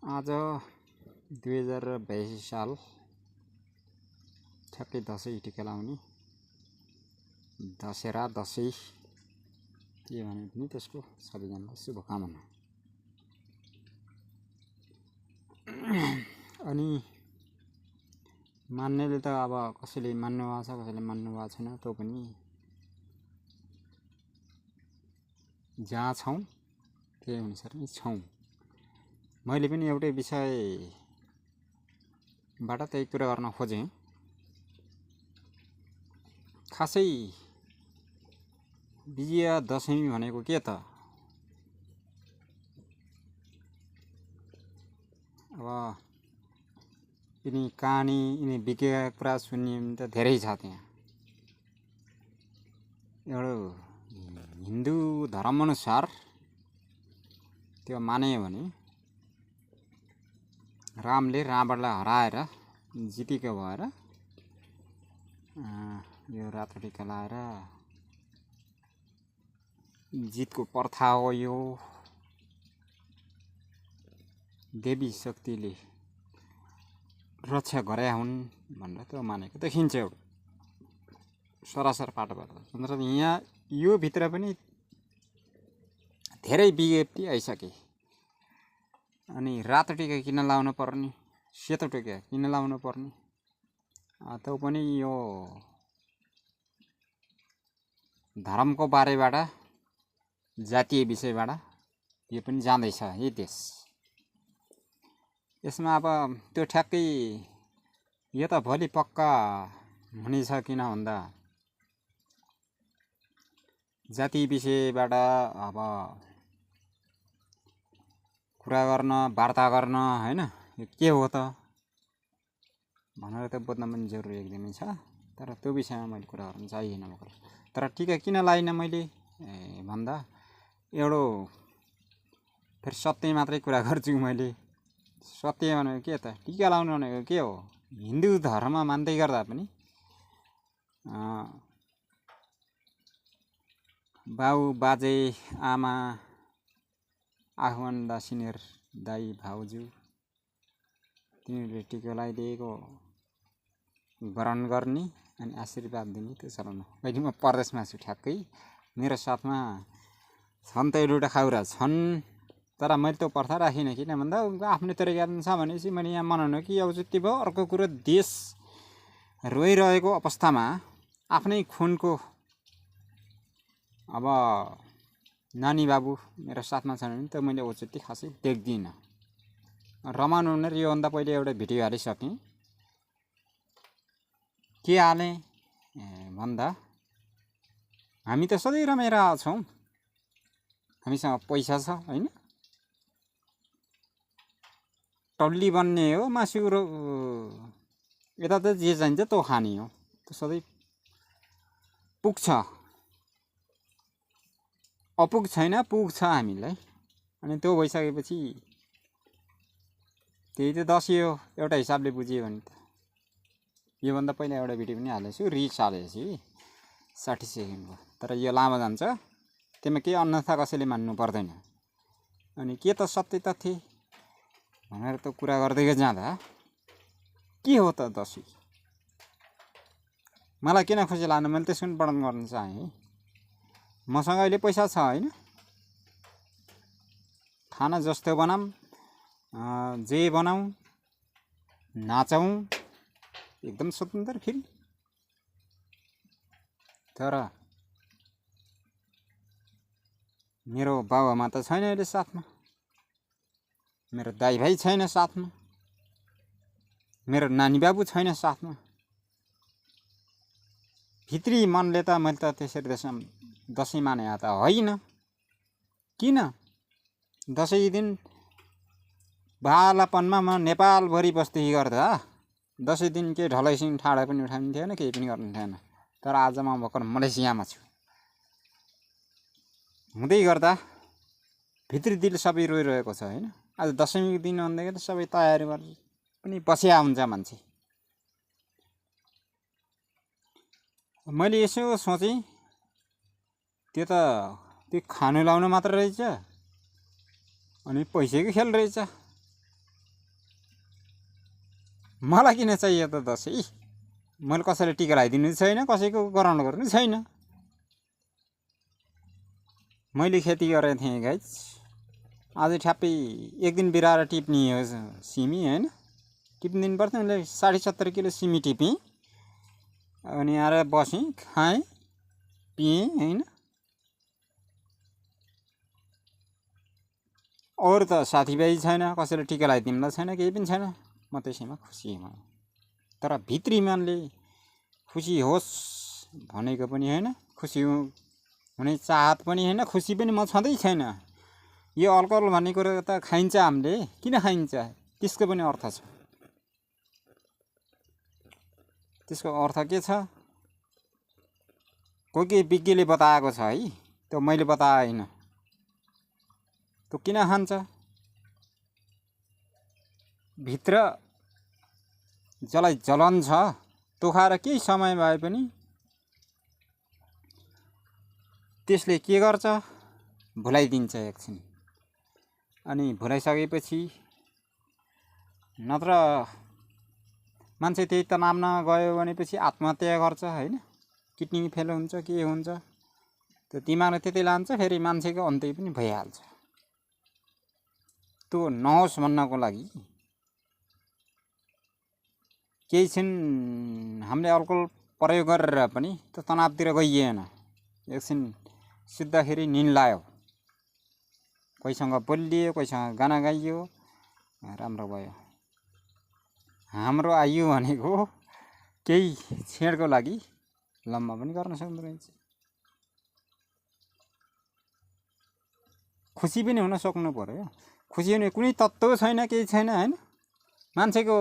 आज 2082 साल ठ्याक्कै दसैँ टिका लाउने दशहरा दसैँ के भने पनि त्यसको सबैजनालाई शुभकामना। अनि मान्नेले त अब कसैले मान्नु भएको छ, कसैले मान्नु भएको छैन। त्यो पनि जहाँ छौँ त्यही अनुसार नै छौँ। मैले पनि एउटै विषयबाट त्यही कुरा गर्न खोजेँ। खासै विजया दशमी भनेको के त? अब यिनी कहानी यिनी बिकेका कुरा सुन्ने त धेरै छ। त्यहाँ एउटा हिन्दू धर्मअनुसार त्यो माने भने रामले रावणलाई हराएर जितेको भएर यो रातो टिका लाएर जितको प्रथा हो। यो देवी शक्तिले रक्षा गरे हुन् भनेर त्यो मानेको देखिन्छ एउटा सरासर पाटोबाट। तर यहाँ यो भित्र पनि धेरै विज्ञप्ति आइसके। अनि रातो टिका किन लाउनु पर्ने, सेतो टिका किन लाउनु पर्ने, त्यो पनि यो धर्मको बारेबाट, जातीय विषयबाट यो पनि जाँदैछ यही देश। यसमा अब त्यो ठ्याक्कै यो त भोलि पक्का हुनेछ। किन भन्दा जातीय विषयबाट अब कुरा गर्न, वार्ता गर्न, हैन, यो के हो त भनेर त बुझ्न पनि जरुरी एकदमै छ। तर त्यो विषयमा मैले कुरा गर्न चाहिएन भर्खर। तर टिका किन लाइन मैले भन्दा एउटा फेरि सत्य मात्रै कुरा गर्छु मैले। सत्य भनेको के त? टिका लाउनु भनेको के हो? हिन्दू धर्म मान्दै गर्दा पनि बाउ बाजे आमा आफन्त सिनियर दाइ भाउजू तिनीहरूले टिका लगाइदिएको ग्रहण गर्ने अनि आशीर्वाद दिने त्यो चलन हो। अहिले म परदेशमा छु ठ्याक्कै। मेरो साथमा छन् त एउटा खाउरा छन्, तर मैले त्यो प्रथा राखिनँ। किन भन्दा आफ्नै तरिका छ भनेपछि मैले यहाँ मनाउनु कि औचित्य भयो। अर्को कुरो, देश रोइरहेको अवस्थामा आफ्नै खुनको अब नानी बाबु मेरो साथमा छन् भने त मैले औचित्य खासै देख्दिनँ। रमाउनु भनेर योभन्दा पहिले एउटा भिडियो हालिसकेँ। के हालेँ भन्दा हामी त सधैँ रमाएर छौँ, हामीसँग पैसा छ, होइन, टल्ली बन्ने हो, मासु यता त जे चाहिन्छ त्यो खाने हो, त्यो सधैँ पुग्छ। अपुग छैन, पुग्छ हामीलाई। अनि त्यो भइसकेपछि त्यही त दसैँ हो एउटा हिसाबले बुझियो भने त। योभन्दा पहिला एउटा भिडियो पनि हालेको छु, रिल्स हालेको छु 60 सेकेन्डको। तर यो लामो जान्छ, त्यसमा केही अन्यथा कसैले मान्नु पर्दैन। अनि के त सत्य तथ्य भनेर त कुरा गर्दै जाँदा के हो त दसैँ? मलाई किन खुसी लाग्नु, मैले त्यसको पनि वर्णन गर्न चाहेँ। मसँग अहिले पैसा छ, होइन, खाना जस्तो बनाऊँ, जे बनाऊँ, नाचौँ, एकदम स्वतन्त्र फिल। तर मेरो बाबुआमा त छैन अहिले साथमा, मेरो दाइ भाइ छैन साथमा, मेरो नानी बाबु छैन साथमा। भित्री मनले त मैले त त्यसरी दसैँ माने त होइन। किन? दसैँ दिन बालापनमा म नेपालभरि बस्दै गर्दा दसैँ दिन केही ढलैसिङ ठाडा पनि उठाउनु थिएन, केही पनि गर्नु थिएन। तर आज म भर्खर मलेसियामा छु। हुँदै गर्दा भित्री दिल सबै रोइरहेको छ, होइन। आज दसैँको दिन भन्दाखेरि सबै तयारी गरेर पनि बसिया हुन्छ मान्छे। मैले यसो सोचेँ, त्यो खानु लाउनु मात्र रहेछ अनि पैसाको खेल रहेछ। मलाई किन चाहियो त दसैँ? मैले कसैले टिका लगाइदिनु छैन, कसैको गराउनु गर्नु छैन। मैले खेती गरेको थिएँ गाइज, आज ठ्याप्पै एक दिन बिराएर टिप्ने हो सिमी होइन, टिप्नु दिनु पर्थ्यो। मैले 70 किलो सिमी टिपेँ, अनि आएर बसेँ, खाएँ, पिएँ होइन। अरू त साथीभाइ छैन, कसैले टिका लगाइदिनुलाई छैन, केही पनि छैन। म त्यसैमा खुसी हुँ। तर भित्री मनले खुसी होस् भनेको पनि होइन, खुसी हुने चाहत पनि होइन, खुसी पनि म छँदै छैन। यो अल्कोहल भन्ने कुरो त खाइन्छ, हामीले किन खाइन्छ त्यसको पनि अर्थ छ। त्यसको अर्थ के छ? कोही विज्ञले बताएको छ है, त्यो मैले बताएन। त्यो किन खान्छ? भित्र जसलाई जलन छ त्यो खाएर केही समय भए पनि त्यसले के गर्छ? भुलाइदिन्छ एकछिन। अनि भुलाइसकेपछि नत्र मान्छे त्यही तनावमा गयो भनेपछि आत्महत्या गर्छ होइन, किडनी फेल हुन्छ, के हुन्छ, त्यो दिमागले त्यति लान्छ, फेरि मान्छेको अन्त्य पनि भइहाल्छ। त्यो नहोस् भन्नको लागि केही छिन हामीले अल्कोहल प्रयोग गरेर पनि त्यो तनावतिर गइएन। एकछिन सुत्दाखेरि निन लाग्यो, कोहीसँग बोलियो, कोहीसँग गाना गाइयो, राम्रो भयो। हाम्रो आयु भनेको केही क्षणको लागि लम्बा पनि गर्न सक्दो रहेछ। खुसी पनि हुन सक्नु पर्यो। खुसी हुने कुनै तत्त्व छैन, केही छैन होइन। मान्छेको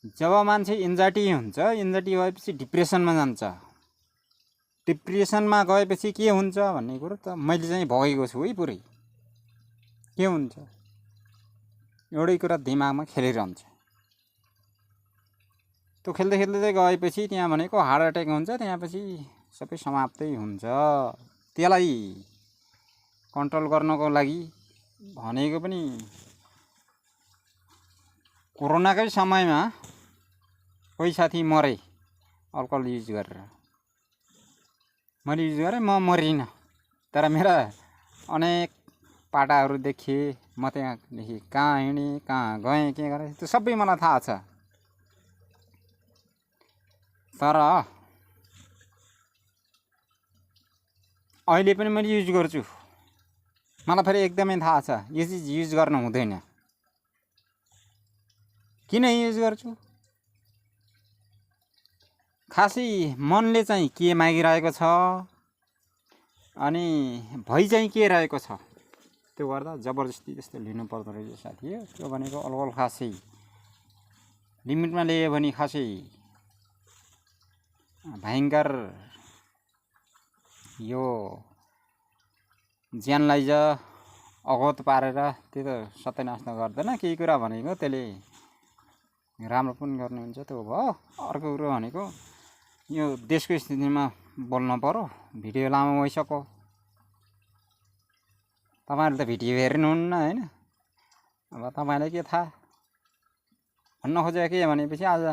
जब मान्छे एन्जाइटी हुन्छ, एन्जाइटी भएपछि डिप्रेसनमा जान्छ। डिप्रेसनमा गएपछि के हुन्छ भन्ने कुरो त मैले चाहिँ भोगेको छु है पुरै। के हुन्छ? एउटै कुरा दिमागमा खेलिरहन्छ। त्यो खेल्दै खेल्दै गएपछि त्यहाँ भनेको हार्ट एट्याक हुन्छ, त्यहाँपछि सबै समाप्तै हुन्छ। त्यसलाई कन्ट्रोल गर्नको लागि भनेको पनि कोरोनाकै समयमा कोही साथी मरे अल्कोहल युज गरेर। मैले युज गरेँ, म मरिनँ, तर मेरा अनेक पाटाहरू देखिए। म त्यहाँदेखि कहाँ हिँडेँ, कहाँ गएँ, के गरेँ, त्यो सबै मलाई थाहा छ। तर अहिले पनि मैले युज गर्छु। मलाई फेरि एकदमै थाहा छ यो चिज युज गर्न हुँदैन। किन युज गर्छु? खासै मनले चाहिँ के मागिरहेको छ अनि भइ चाहिँ के रहेको छ, त्यो गर्दा जबरजस्ती त्यस्तो लिनु पर्दो रहेछ साथी। त्यो भनेको अल्कोहल खासै लिमिटमा लियो भने खासै भयङ्कर यो ज्यानलाई ज अगत पारेर त्यो त सत्यनाश त गर्दैन। केही कुरा भनेको त्यसले राम्रो पनि गर्ने हुन्छ। त्यो भयो। अर्को कुरो भनेको यो देशको स्थितिमा बोल्न पर्यो। भिडियो लामो भइसक्यो, तपाईँहरूले त भिडियो हेर्नुहुन्न होइन। अब तपाईँलाई के थाहा? भन्न खोजेको के भनेपछि आज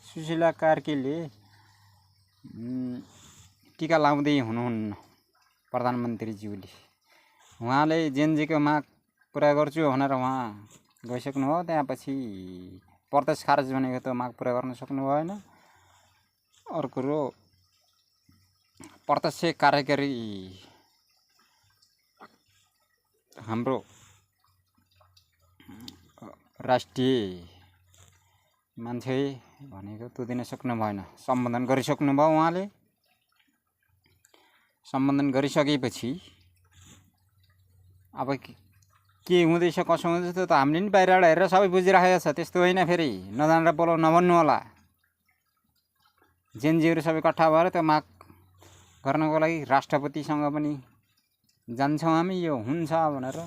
सुशीला कार्कीले टिका लाउँदै हुनुहुन्न प्रधानमन्त्रीज्यूले। उहाँले जेनजीको माग पुरा गर्छु भनेर उहाँ गइसक्नु हो। त्यहाँपछि प्रदेश खारेज भनेको त माग पुरा गर्न सक्नु भएन। अर्को कुरो प्रत्यक्ष कार्यकारी हाम्रो राष्ट्रिय मान्छे भनेको त्यो दिन सक्नु भएन। सम्बोधन गरिसक्नु भयो उहाँले। सम्बोधन गरिसकेपछि अब के हुँदैछ, कसो हुँदैछ त्यो त हामीले नि बाहिरबाट हेरेर सबै बुझिराखेको छ। त्यस्तो होइन, फेरि नजानेर बोलाउ नभन्नु होला। जेनजीहरू सबै इकट्ठा भएर त्यो माग गर्नको लागि राष्ट्रपतिसँग पनि जान्छौँ हामी, यो हुन्छ भनेर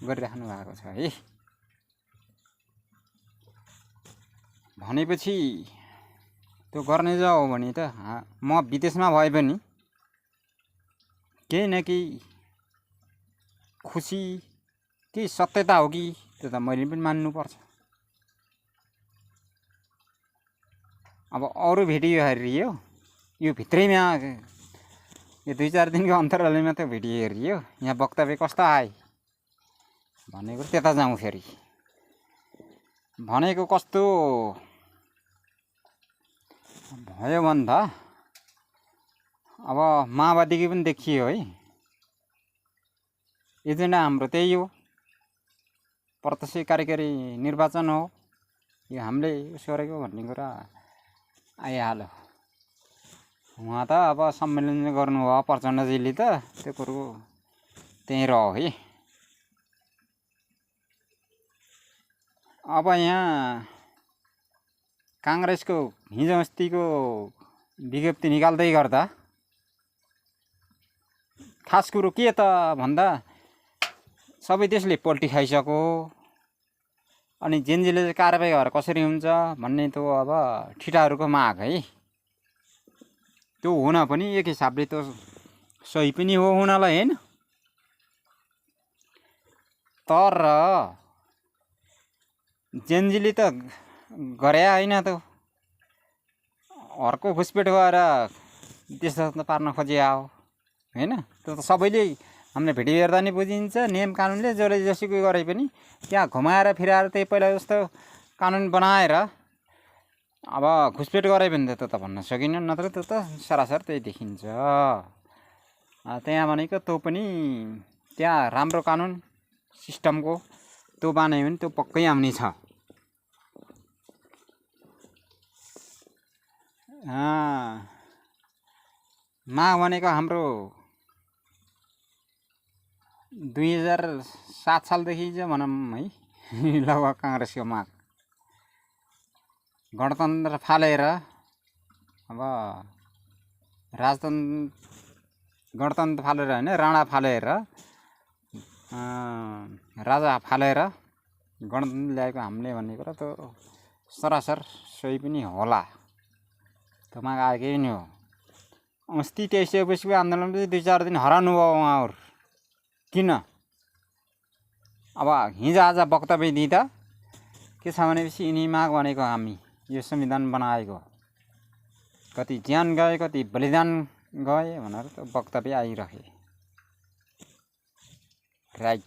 गरिराख्नु भएको छ है। भनेपछि त्यो गर्ने हो भने त म विदेशमा भए पनि केही न केही खुसी, केही सत्यता हो कि त्यो त मैले पनि मान्नुपर्छ। अब अरू भिडियो हेरियो यो भित्रैमा यो 2-4 दिनको अन्तरालमा त्यो भिडियो हेरियो यहाँ वक्तव्य कस्तो आए भनेको त्यता जाउँ फेरि भनेको कस्तो भयो भन्दा अब माओवादीको पनि देखियो है एजेन्डा हाम्रो त्यही हो प्रत्यक्ष कार्यकारी निर्वाचन हो यो हामीले उस गरेको भन्ने कुरा आइहाल्यो उहाँ त अब सम्मेलन गर्नुभयो प्रचण्डजीले त त्यो कुरो त्यहीँ रह्यो है अब यहाँ काङ्ग्रेसको हिजो अस्तिको विज्ञप्ति निकाल्दै गर्दा खास कुरो के त भन्दा सबै देशले पल्टी खाइसक्यो अनि जेनजीले चाहिँ कारबाही गरेर कसरी हुन्छ भन्ने त्यो अब ठिटाहरूको माग है त्यो हुन पनि एक हिसाबले त सही पनि हो हुनलाई हैन तर जेनजीले त गरे होइन त अर्को घुसपेट गरेर देश पार्न खोजिया हो हैन त्यो त सबैले हामीले भिडियो हेर्दा नि बुझिन्छ नियम कानुनले जसले जसुकै गरे पनि त्यहाँ घुमाएर फिराएर त्यही पहिला जस्तो कानुन बनाएर अब घुसपेट गरे भने त भन्न सकिन्न नत्र त्यो त सरासर त्यही देखिन्छ त्यहाँ भनेको त्यो पनि त्यहाँ राम्रो कानुन सिस्टमको त्यो बनायो भने त्यो पक्कै आउने छ माग भनेको हाम्रो 2007 सालदेखि चाहिँ भनौँ है लगभग काङ्ग्रेसको माग गणतन्त्र फालेर अब गणतन्त्र फालेर होइन राणा फालेर राजा फालेर गणतन्त्र ल्याएको हामीले भन्ने कुरा त सरासर सही पनि होला त्यो माग आएकै नि हो अस्ति 23-24को आन्दोलनपछि 2-4 दिन हराउनु भयो उहाँहरू किन अब हिजो आज वक्तव्य दिँदा के छ भनेपछि यिनी माग भनेको हामी यो संविधान बनाएको कति ज्यान गए कति बलिदान गए भनेर त वक्तव्य आइरहे राइट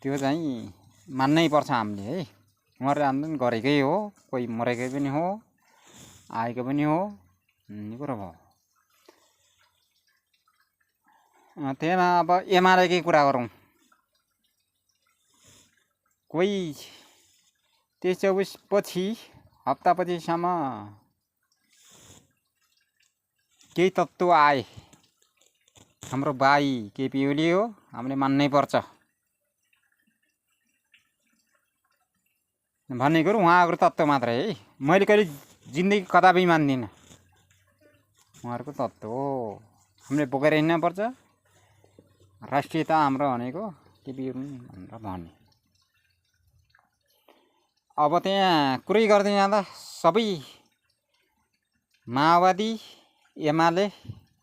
त्यो चाहिँ मान्नै पर्छ हामीले है उहाँहरूले आन्दोलन गरेकै हो कोही मरेकै पनि हो आएको पनि हो भन्ने कुरो भयो त्यहीमा अब एमालेकै कुरा गरौँ कोही 23-24 पछि हप्तापछिसम्म केही तत्त्व आए हाम्रो भाइ केपी ओली हो हामीले मान्नै पर्छ भन्ने कुरो उहाँहरूको तत्त्व मात्रै है मैले कहिले जिन्दगी कदापि मान्दिनँ उहाँहरूको तत्त्व हो हामीले बोकेर हिँड्नुपर्छ राष्ट्रियता हाम्रो भनेको केपी ओली भनेर भन्ने अब त्यहाँ कुरै गर्दै जाँदा सबै माओवादी एमाले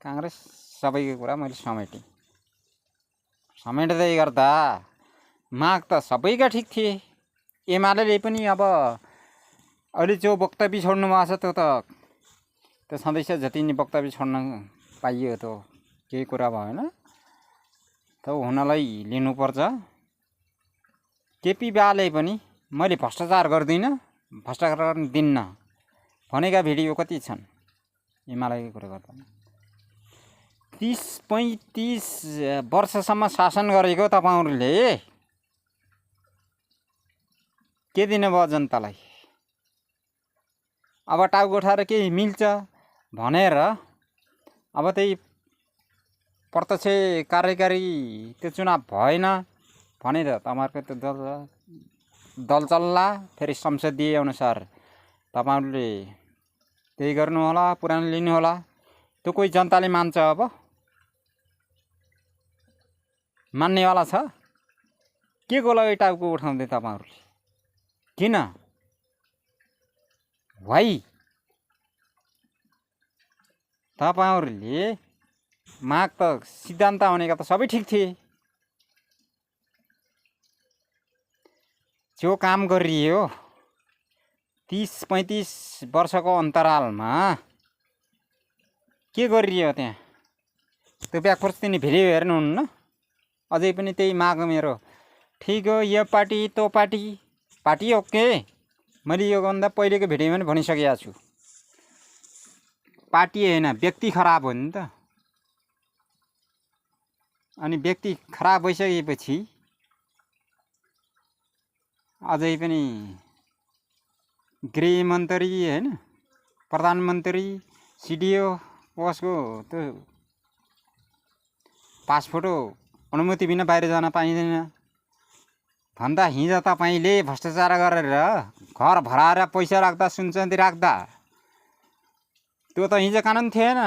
काङ्ग्रेस सबैको कुरा मैले समेट्दै गर्दा माग त सबैका ठिक थिए एमाले पनि अब अहिले जो वक्तव्य छोड्नु भएको छ त्यो सधैँ जति नै वक्तव्य छोड्न पाइयो त केही कुरा भएन त हुनलाई लिनुपर्छ केपी बाले पनि मैले भ्रष्टाचार गर्दिनँ भ्रष्टाचार गर्न दिन्न भनेका भिडियो कति छन् एमालेको कुरा गर्दा 30-35 वर्षसम्म शासन गरेको तपाईहरुले के दिनुभयो जनतालाई अब टाउको उठाएर केही मिल्छ भनेर अब त्यही प्रत्यक्ष कार्यकारी त्यो चुनाव भएन भने त तपाईहरुको त्यो दल चल्ला फेरि संसदीय अनुसार तपाईहरुले त्यही गर्नु होला पुरानो लिनु होला त्यो कोही जनताले मान्छ अब मान्नेवाला छ के को लागि टाउको उठाउँदै तपाईहरुले किन भाइ तपाईहरुले माग त सिद्धान्त भनेको त सबै ठीक थिए जो काम गरियो 30-35 वर्षको अन्तरालमा के गरियो त्यहाँ? त्यो ब्याकफोर्स तिनी भिडियो हेर्नुहुन्न? अझै पनि त्यही माग मेरो। ठिक हो, यो पार्टी त्यो पार्टी ओके। मैले योभन्दा पहिलेको भिडियोमा पनि भनिसकेको छु, पार्टी होइन व्यक्ति खराब हो नि त। अनि व्यक्ति खराब भइसकेपछि अझै पनि गृहमन्त्री होइन, प्रधानमन्त्री, सिडिओ पोस्टको त्यो पासपोर्ट अनुमति बिना बाहिर जान पाइँदैन भन्दा हिजो तपाईँले भ्रष्टाचार गरेर घर भराएर पैसा राख्दा, सुनचाँदी राख्दा, त्यो त हिजो कानुन थिएन।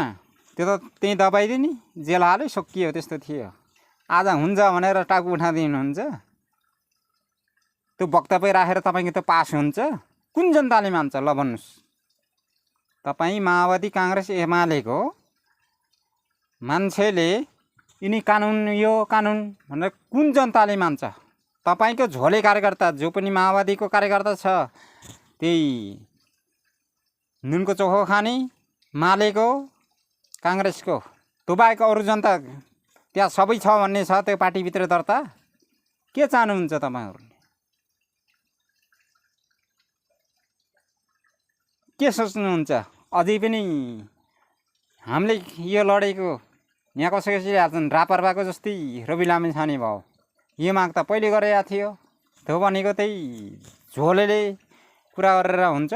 त्यो त त्यहीँ दबाइदियो नि, जेल हाल्यो, सकियो, त्यस्तो थियो। आज हुन्छ भनेर टाउको उठाइदिनुहुन्छ। त्यो वक्तव्य राखेर तपाईँको त पास हुन्छ? कुन जनताले मान्छ ल भन्नुहोस्? तपाईँ माओवादी, काङ्ग्रेस, एमालेको मान्छेले यिनी कानुन, यो कानुन भनेर कुन जनताले मान्छ? तपाईँको झोले कार्यकर्ता जो पनि माओवादीको कार्यकर्ता छ, त्यही नुनको चोखो खाने मालेको, काङ्ग्रेसको, त्यो बाहेक अरू जनता त्यहाँ सबै छ भन्ने छ त्यो पार्टीभित्र दर्ता। के चाहनुहुन्छ तपाईँहरूले? के सोच्नुहुन्छ? अझै पनि हामीले यो लडेको यहाँ कसैले हाल्छन्, रापरपाको जस्तै रवि लामिछाने भयो। यो माग त पहिले गरेको थियो। त्यो भनेको त्यही झोलेले कुरा गरेर हुन्छ?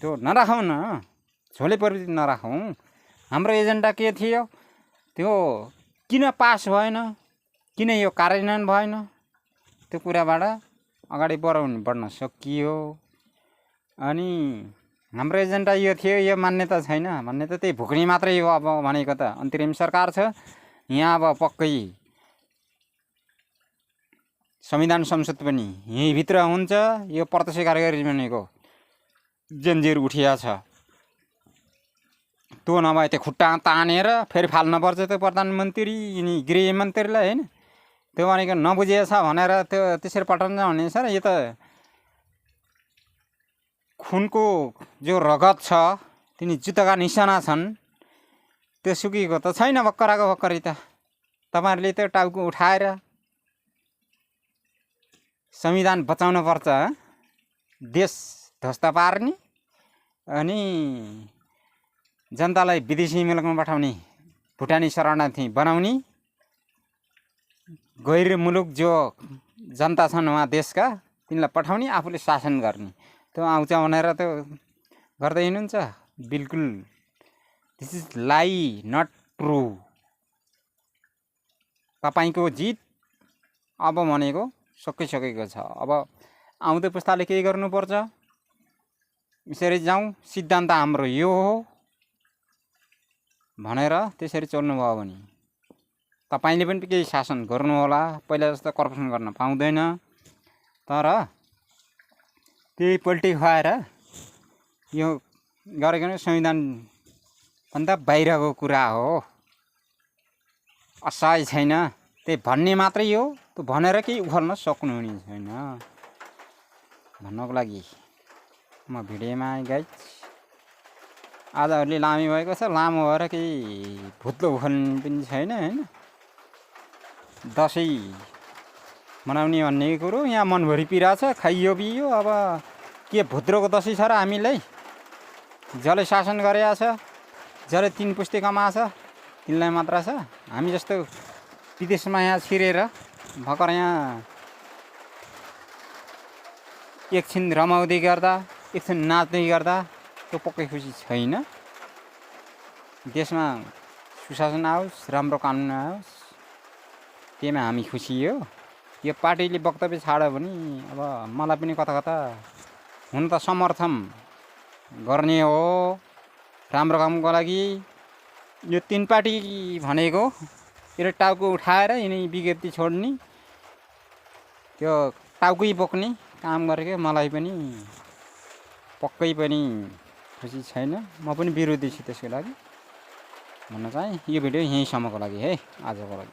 त्यो नराखौँ न, झोले प्रवृत्ति नराखौँ। हाम्रो एजेन्डा के थियो? त्यो किन पास भएन, किन यो कार्यान्वयन भएन, त्यो कुराबाट अगाडि बढ्न सकियो। अनि हाम्रो एजेन्डा यो थियो, यो मान्यता छैन भन्ने त त्यही भुक्ने मात्रै हो। अब भनेको त अन्तरिम सरकार छ यहाँ, अब पक्कै संविधान संसद पनि यहीँभित्र हुन्छ। यो प्रत्यक्ष कार्यकारी भनेको जन्जिर उठिया छ, त्यो नभए त्यो खुट्टा तानेर फेरि फाल्नुपर्छ त्यो प्रधानमन्त्री, यिनी गृहमन्त्रीलाई होइन। त्यो भनेको नबुझिएछ भनेर त्यो त्यसरी पठाउनु भन्ने छ र? यो त खुनको जो रगत छ, तिनी जुत्ताका निशाना छन्, त्यो सुकेको त छैन भर्खरको भर्खरै त। तपाईँहरूले त्यो टाउको उठाएर संविधान बचाउनु पर्छ, देश ध्वस्त पार्ने अनि जनतालाई विदेशी मुलुकमा पठाउने, भुटानी शरणार्थी बनाउने, गैर मुलुक जो जनता छन् उहाँ देशका, तिनलाई पठाउने, आफूले शासन गर्ने। त्यो आउँछ भनेर त्यो गर्दै हिँड्नुहुन्छ। बिल्कुल this is lie, not true. तपाईँको जित अब भनेको सकिसकेको छ। अब आउँदो पुस्ताले के गर्नुपर्छ? यसरी जाउँ, सिद्धान्त हाम्रो यो हो भनेर त्यसरी चल्नुभयो भने तपाईँले पनि केही शासन गर्नु होला। पहिला जस्तो करप्सन गर्न पाउँदैन, तर त्यही पोल्टी खुवाएर यो गरेको नै संविधानभन्दा बाहिरको कुरा हो, असहाय छैन। त्यही भन्ने मात्रै हो, त्यो भनेर केही उखाल्न सक्नुहुने छैन भन्नको लागि म भिडियोमा आएँ गाइज। आज अलि लामी भएको छ, लामो भएर केही भुत्लो उखाल्ने पनि छैन होइन। दसैँ मनाउने भन्ने कुरो यहाँ मनभरि पिरा छ, खाइयो पियो। अब के भुत्रोको दसैँ छ र हामीलाई? जसले शासन गरेको छ, जसले 3 पुस्ते कमाएको छ, तिनलाई मात्र छ। हामी जस्तो विदेशमा यहाँ छिरेर भर्खर यहाँ एकछिन रमाउँदै गर्दा, एकछिन नाच्दै गर्दा त्यो पक्कै खुसी छैन। देशमा सुशासन आओस्, राम्रो कानुन आओस्, त्यहीमा हामी खुसी हो। यो पार्टीले वक्तव्य छाड्यो भने अब मलाई पनि कता कता हुन त समर्थन गर्ने हो राम्रो कामको लागि। यो 3 पार्टी भनेको यो टाउको उठाएर यिनी विज्ञप्ति छोड्ने, त्यो टाउकै बोक्ने काम गरेको मलाई पनि पक्कै पनि खुसी छैन। म पनि विरोधी छु त्यसको लागि भन्न चाहे। यो भिडियो यहीँसम्मको लागि है, आजको लागि।